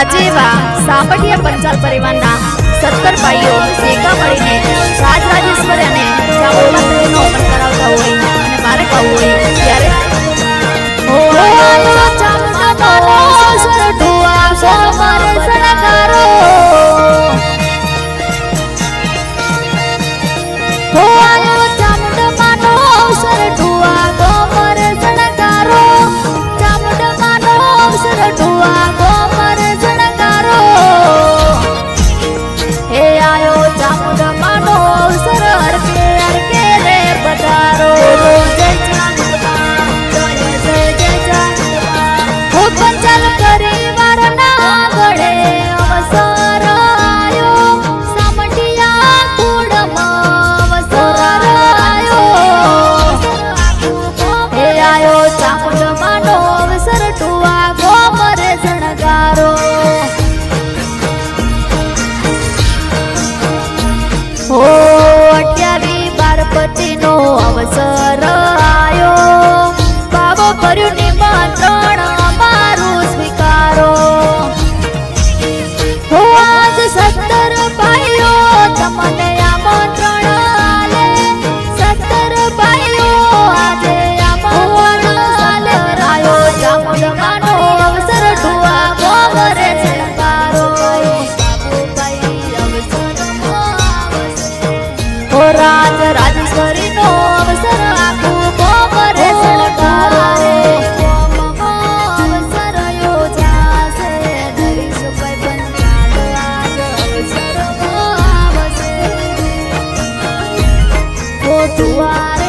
આજે એવા સાપટિયા પંચાલ પરિવારના 17 ભાઈઓ ભેગા મળીને રાજરાજેશ્વરી અને ચામુંડાનો હવન કરાવતા હોય અને બારે ગાવું હોય ત્યારે ચામુંડાનો સરઢુઆ સોમરે સણગારો હો આયો ચામુંડાનો સરઢુઆ ગોમરે સણગારો ચામુંડાનો સરઢુઆ ગોમરે સણગારો હે આયો ચામુંડાનો સર હરકે હરકે રે પધારો જય ચામુંડા જય જય ચામુંડા હો પંચાલ પરિવારના ગળે અવસર આયો સામટિયા કુળમાં અવસર આયો હે આયો ચામુંડાનો અવસર ટુઆ ગોમરે શણગારો હો 28/12 નો અવસર આયો બાબો કર્યું નિમંત્રણ અમારું સ્વીકારો હો આજ 17 ભાઈઓ તમને આમંત્રણ આલે 17 ભાઈઓ આજે આમંત્રણ આલે રાયો ચામુંડાનો અવસર ટુઆ ગોમરે શણગારો બાબુભાઈ અવસરમાં આવશે હો રાજેશ્વરીનો અવસર આખું ગોમરે શણગારો અવસર યોજાશે ધરીશભાઈ પંચાલ આજ અવસરમાં આવશે હો ટુઆ